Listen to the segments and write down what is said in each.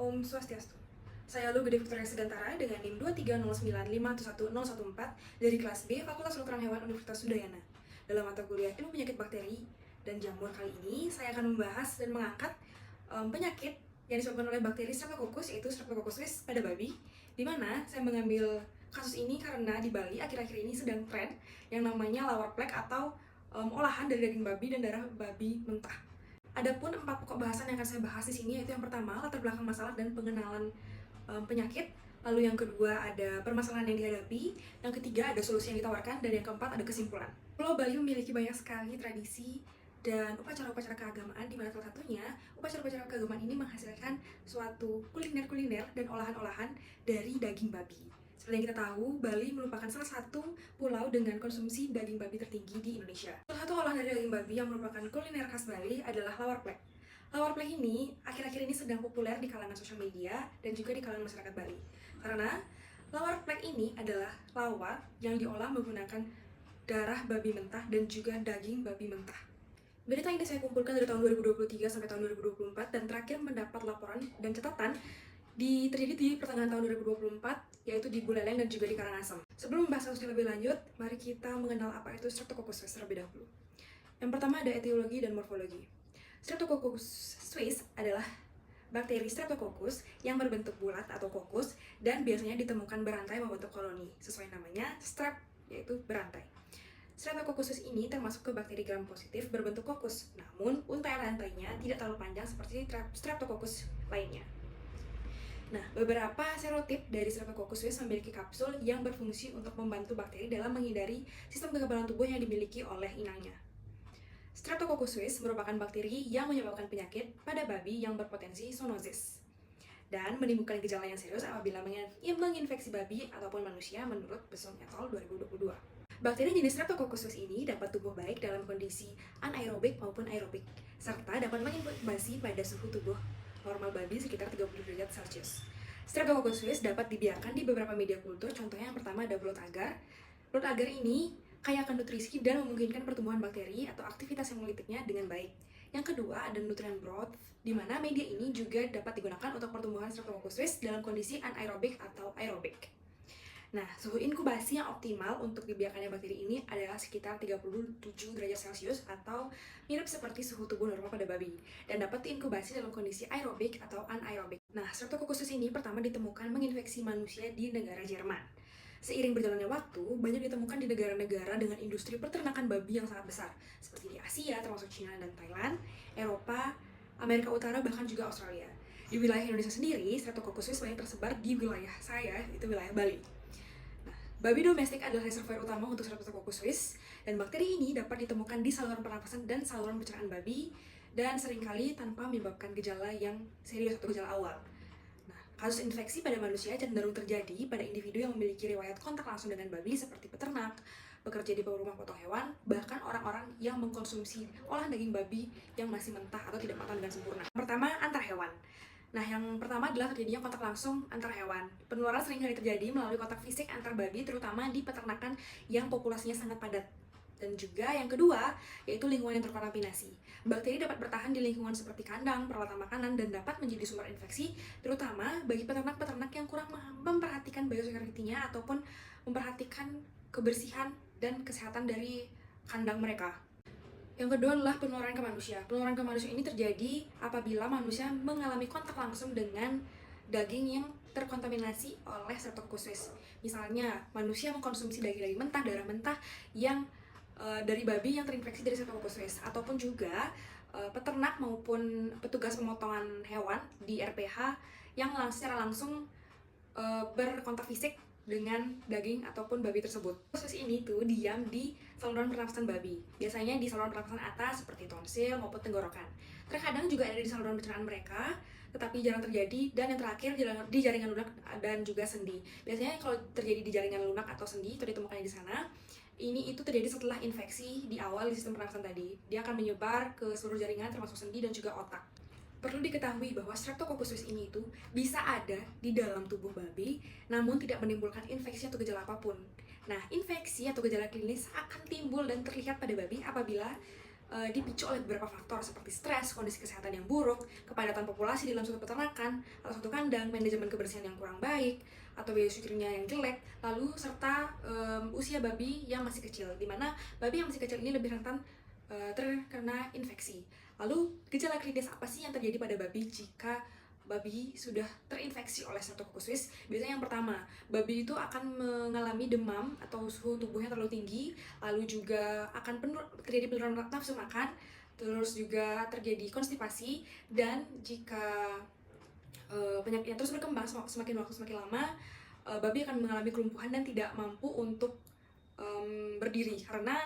Om Swastiastu. Saya Lu Gede Victoria Segantara dengan NIM 23095111014 dari kelas B Fakultas Kedokteran Hewan Universitas Udayana. Dalam mata kuliah Ilmu Penyakit Bakteri dan Jamur kali ini, saya akan membahas dan mengangkat penyakit yang disebabkan oleh bakteri Streptococcus, yaitu Streptococcus suis pada babi, di mana saya mengambil kasus ini karena di Bali akhir-akhir ini sedang tren yang namanya lawar plek atau olahan dari daging babi dan darah babi mentah. Adapun 4 pokok bahasan yang akan saya bahas di sini, yaitu yang pertama latar belakang masalah dan pengenalan penyakit, lalu yang kedua ada permasalahan yang dihadapi, yang ketiga ada solusi yang ditawarkan, dan yang keempat ada kesimpulan. Pulau Bali memiliki banyak sekali tradisi dan upacara-upacara keagamaan, di mana salah satunya upacara-upacara keagamaan ini menghasilkan suatu kuliner-kuliner dan olahan-olahan dari daging babi. Seperti yang kita tahu, Bali merupakan salah satu pulau dengan konsumsi daging babi tertinggi di Indonesia. Salah satu olahan dari daging babi yang merupakan kuliner khas Bali adalah lawar plek. Lawar plek ini akhir-akhir ini sedang populer di kalangan sosial media dan juga di kalangan masyarakat Bali. Karena lawar plek ini adalah lawar yang diolah menggunakan darah babi mentah dan juga daging babi mentah. Berita ini saya kumpulkan dari tahun 2023 sampai tahun 2024 dan terakhir mendapat laporan dan catatan terjadi di pertengahan tahun 2024, yaitu di Buleleng dan juga di Karangasem. Sebelum membahas kasusnya lebih lanjut, mari kita mengenal apa itu Streptococcus suis terlebih dahulu. Yang pertama ada etiologi dan morfologi. Streptococcus suis adalah bakteri Streptococcus yang berbentuk bulat atau kokus dan biasanya ditemukan berantai membentuk koloni. Sesuai namanya, strep, yaitu berantai. Streptococcus suis ini termasuk ke bakteri gram positif berbentuk kokus, namun untai rantainya tidak terlalu panjang seperti Streptococcus lainnya. Nah, beberapa serotip dari Streptococcus suis memiliki kapsul yang berfungsi untuk membantu bakteri dalam menghindari sistem kekebalan tubuh yang dimiliki oleh inangnya. Streptococcus suis merupakan bakteri yang menyebabkan penyakit pada babi yang berpotensi zoonosis dan menimbulkan gejala yang serius apabila menginfeksi babi ataupun manusia menurut Besson et al. 2022. Bakteri jenis Streptococcus suis ini dapat tumbuh baik dalam kondisi anaerobik maupun aerobik, serta dapat menginkubasi pada suhu tubuh normal babi sekitar 30 derajat Celcius. Streptococcus suis dapat dibiarkan di beberapa media kultur, contohnya yang pertama ada belut agar. Belut agar ini kaya akan nutrisi dan memungkinkan pertumbuhan bakteri atau aktivitas hemolitiknya dengan baik. Yang kedua ada nutrient broth, di mana media ini juga dapat digunakan untuk pertumbuhan Streptococcus suis dalam kondisi anaerobik atau aerobik. Nah, suhu inkubasi yang optimal untuk dibiarkannya bakteri ini adalah sekitar 37 derajat Celcius atau mirip seperti suhu tubuh normal pada babi dan dapat diinkubasi dalam kondisi aerobik atau anaerobik. Nah, Streptococcus suis ini pertama ditemukan menginfeksi manusia di negara Jerman. Seiring berjalannya waktu, banyak ditemukan di negara-negara dengan industri peternakan babi yang sangat besar, seperti di Asia termasuk China dan Thailand, Eropa, Amerika Utara, bahkan juga Australia. Di wilayah Indonesia sendiri, Streptococcus suis banyak tersebar di wilayah saya, itu wilayah Bali. Babi domestik adalah reservoir utama untuk Streptococcus suis, dan bakteri ini dapat ditemukan di saluran pernafasan dan saluran pencernaan babi, dan seringkali tanpa menyebabkan gejala yang serius atau gejala awal. Nah, kasus infeksi pada manusia cenderung terjadi pada individu yang memiliki riwayat kontak langsung dengan babi seperti peternak, bekerja di rumah potong hewan, bahkan orang-orang yang mengkonsumsi olahan daging babi yang masih mentah atau tidak matang dengan sempurna. Pertama, antar hewan. Nah, yang pertama adalah terjadinya kontak langsung antar hewan. Penularan sering kali terjadi melalui kontak fisik antar babi, terutama di peternakan yang populasinya sangat padat. Dan juga yang kedua, yaitu lingkungan yang terkontaminasi. Bakteri dapat bertahan di lingkungan seperti kandang, peralatan makanan, dan dapat menjadi sumber infeksi, terutama bagi peternak-peternak yang kurang memperhatikan biosecurity-nya ataupun memperhatikan kebersihan dan kesehatan dari kandang mereka. Yang kedua adalah penularan ke manusia. Penularan ke manusia ini terjadi apabila manusia mengalami kontak langsung dengan daging yang terkontaminasi oleh Streptococcus suis. Misalnya, manusia mengkonsumsi daging-daging mentah, darah mentah yang dari babi yang terinfeksi dari Streptococcus suis, ataupun juga peternak maupun petugas pemotongan hewan di RPH yang secara langsung berkontak fisik dengan daging ataupun babi tersebut. Proses ini tuh diam di saluran pernafasan babi. Biasanya di saluran pernafasan atas seperti tonsil maupun tenggorokan. Terkadang juga ada di saluran pencernaan mereka, tetapi jarang terjadi. Dan yang terakhir di jaringan lunak dan juga sendi. Biasanya kalau terjadi di jaringan lunak atau sendi itu ditemukannya di sana. Ini itu terjadi setelah infeksi di awal di sistem pernafasan tadi. Dia akan menyebar ke seluruh jaringan termasuk sendi dan juga otak. Perlu diketahui bahwa Streptococcus suis ini itu bisa ada di dalam tubuh babi, namun tidak menimbulkan infeksi atau gejala apapun. Nah, infeksi atau gejala klinis akan timbul dan terlihat pada babi apabila dipicu oleh beberapa faktor seperti stres, kondisi kesehatan yang buruk, kepadatan populasi dalam suatu peternakan atau suatu kandang, manajemen kebersihan yang kurang baik, atau biosecurity-nya yang jelek, lalu serta usia babi yang masih kecil, di mana babi yang masih kecil ini lebih rentan terkena infeksi. Lalu gejala klinis apa sih yang terjadi pada babi jika babi sudah terinfeksi oleh Streptococcus suis? Biasanya yang pertama, babi itu akan mengalami demam atau suhu tubuhnya terlalu tinggi, lalu juga akan terjadi penurunan nafsu makan, terus juga terjadi konstipasi, dan jika penyakitnya terus berkembang semakin waktu semakin lama, babi akan mengalami kelumpuhan dan tidak mampu untuk berdiri karena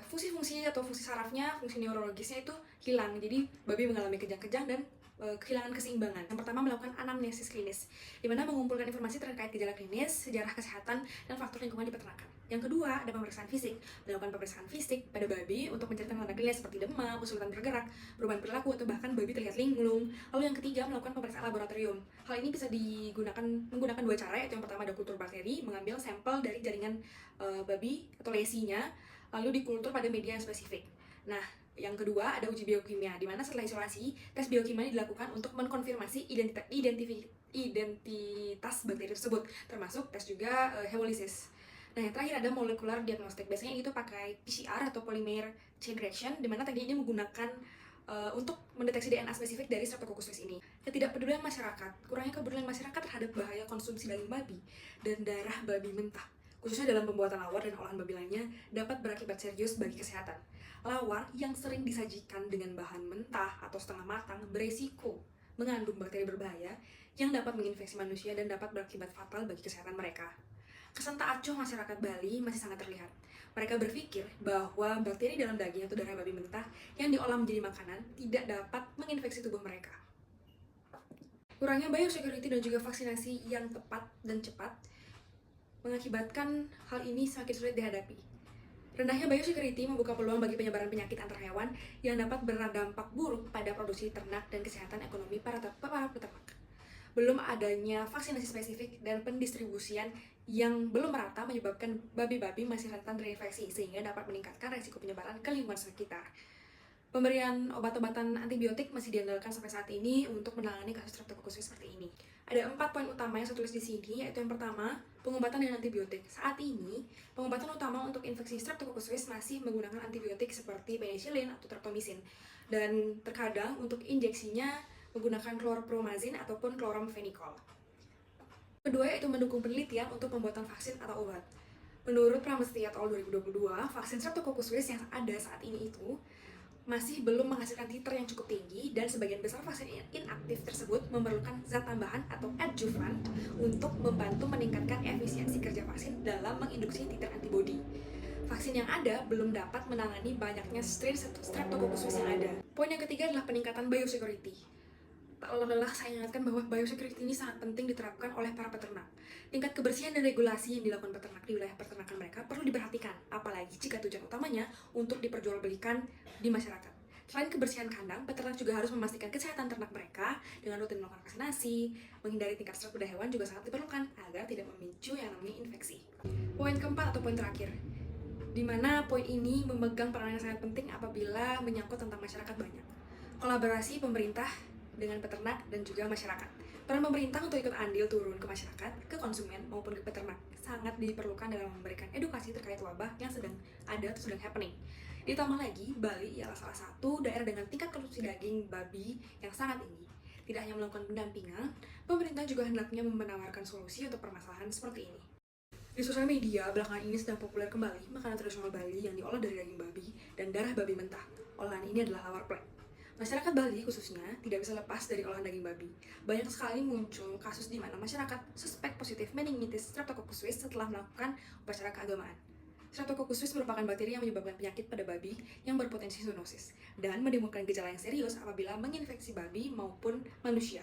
fungsi-fungsi atau fungsi sarafnya, fungsi neurologisnya itu hilang. Jadi babi mengalami kejang-kejang dan kehilangan keseimbangan. Yang pertama, melakukan anamnesis klinis, di mana mengumpulkan informasi terkait gejala klinis, sejarah kesehatan, dan faktor lingkungan di peternakan. Yang kedua, ada pemeriksaan fisik. Melakukan pemeriksaan fisik pada babi untuk mencari tanda klinis seperti demam, kesulitan bergerak, perubahan perilaku, atau bahkan babi terlihat linglung. Lalu yang ketiga, melakukan pemeriksaan laboratorium. Hal ini bisa menggunakan dua cara, yaitu yang pertama ada kultur bakteri, mengambil sampel dari jaringan babi atau lesinya, lalu dikultur pada media yang spesifik. Nah, yang kedua ada uji biokimia, di mana setelah isolasi, tes biokimia dilakukan untuk mengkonfirmasi identitas bakteri tersebut, termasuk tes juga hemolisis. Nah, yang terakhir ada molekular diagnostik. Biasanya itu pakai PCR atau polymer chain reaction, di mana teknik ini menggunakan untuk mendeteksi DNA spesifik dari Streptococcus suis ini. Ketidakpedulian masyarakat, kurangnya kepedulian masyarakat terhadap bahaya konsumsi daging babi dan darah babi mentah, khususnya dalam pembuatan lawar dan olahan babi lainnya, dapat berakibat serius bagi kesehatan. Lawar yang sering disajikan dengan bahan mentah atau setengah matang beresiko mengandung bakteri berbahaya yang dapat menginfeksi manusia dan dapat berakibat fatal bagi kesehatan mereka. Kesan tak acuh masyarakat Bali masih sangat terlihat. Mereka berpikir bahwa bakteri dalam daging atau darah babi mentah yang diolah menjadi makanan tidak dapat menginfeksi tubuh mereka. Kurangnya biosecurity dan juga vaksinasi yang tepat dan cepat mengakibatkan hal ini semakin sulit dihadapi. Rendahnya biosecurity membuka peluang bagi penyebaran penyakit antar hewan yang dapat berdampak buruk pada produksi ternak dan kesehatan ekonomi para peternak. Belum adanya vaksinasi spesifik dan pendistribusian yang belum merata menyebabkan babi-babi masih rentan terinfeksi, sehingga dapat meningkatkan resiko penyebaran ke lingkungan sekitar. Pemberian obat-obatan antibiotik masih diandalkan sampai saat ini untuk menangani kasus Streptococcus suis seperti ini. Ada 4 poin utama yang saya tulis di sini, yaitu yang pertama, pengobatan dengan antibiotik. Saat ini, pengobatan utama untuk infeksi Streptococcus suis masih menggunakan antibiotik seperti penicillin atau streptomycin, dan terkadang untuk injeksinya menggunakan chlorpromazine ataupun chloramphenicol. Kedua, yaitu mendukung penelitian untuk pembuatan vaksin atau obat. Menurut Pramesti et al. 2022, vaksin Streptococcus suis yang ada saat ini itu masih belum menghasilkan titer yang cukup tinggi, dan sebagian besar vaksin inaktif tersebut memerlukan zat tambahan atau adjuvant untuk membantu meningkatkan efisiensi kerja vaksin dalam menginduksi titer antibodi. Vaksin yang ada belum dapat menangani banyaknya strain Streptococcus suis yang ada. Poin yang ketiga adalah peningkatan biosecurity. Tak lelah saya ingatkan bahwa biosecurity ini sangat penting diterapkan oleh para peternak. Tingkat kebersihan dan regulasi yang dilakukan peternak di wilayah peternakan mereka perlu diperhatikan, apalagi jika tujuan utamanya untuk diperjualbelikan di masyarakat. Selain kebersihan kandang, peternak juga harus memastikan kesehatan ternak mereka dengan rutin melakukan vaksinasi. Menghindari tingkat stres pada hewan juga sangat diperlukan agar tidak memicu yang namanya infeksi. Poin keempat atau poin terakhir, di mana poin ini memegang peranan yang sangat penting apabila menyangkut tentang masyarakat banyak. Kolaborasi pemerintah dengan peternak dan juga masyarakat. Peran pemerintah untuk ikut andil turun ke masyarakat, ke konsumen maupun ke peternak sangat diperlukan dalam memberikan edukasi terkait wabah yang sedang ada atau sedang happening. Ditambah lagi, Bali ialah salah satu daerah dengan tingkat konsumsi daging babi yang sangat tinggi. Tidak hanya melakukan pendampingan, pemerintah juga hendaknya menawarkan solusi untuk permasalahan seperti ini. Di sosial media, belakangan ini sedang populer kembali makanan tradisional Bali yang diolah dari daging babi dan darah babi mentah. Olahan ini adalah lawar plek. Masyarakat Bali khususnya tidak bisa lepas dari olahan daging babi. Banyak sekali muncul kasus di mana masyarakat suspek positif meningitis Streptococcus suis setelah melakukan upacara keagamaan. Streptococcus suis merupakan bakteri yang menyebabkan penyakit pada babi yang berpotensi zoonosis dan menimbulkan gejala yang serius apabila menginfeksi babi maupun manusia.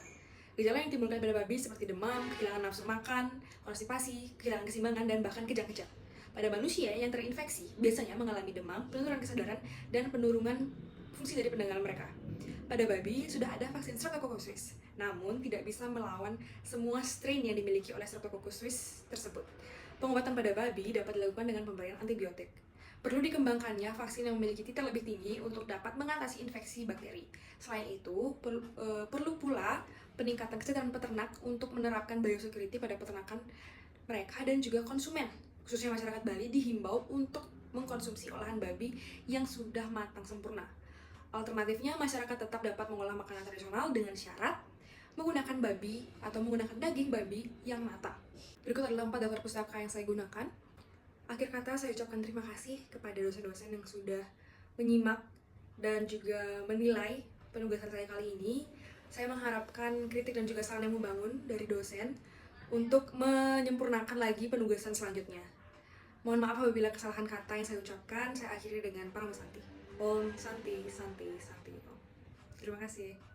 Gejala yang ditimbulkan pada babi seperti demam, kehilangan nafsu makan, konstipasi, kehilangan keseimbangan, dan bahkan kejang-kejang. Pada manusia yang terinfeksi biasanya mengalami demam, penurunan kesadaran, dan penurunan fungsi dari pendengaran mereka. Pada babi sudah ada vaksin Streptococcus suis, namun tidak bisa melawan semua strain yang dimiliki oleh Streptococcus suis tersebut. Pengobatan pada babi dapat dilakukan dengan pemberian antibiotik. Perlu dikembangkannya vaksin yang memiliki titer lebih tinggi untuk dapat mengatasi infeksi bakteri. Selain itu, perlu pula peningkatan kesadaran peternak untuk menerapkan biosecurity pada peternakan mereka dan juga konsumen. Khususnya masyarakat Bali dihimbau untuk mengkonsumsi olahan babi yang sudah matang sempurna. Alternatifnya, masyarakat tetap dapat mengolah makanan tradisional dengan syarat menggunakan babi atau menggunakan daging babi yang matang. Berikut adalah 4 daftar pustaka yang saya gunakan. Akhir kata, saya ucapkan terima kasih kepada dosen-dosen yang sudah menyimak dan juga menilai penugasan saya kali ini. Saya mengharapkan kritik dan juga saran yang membangun dari dosen untuk menyempurnakan lagi penugasan selanjutnya. Mohon maaf apabila kesalahan kata yang saya ucapkan. Saya akhiri dengan Paramasanti. Om Santi, Santi, Santi. Om. Terima kasih.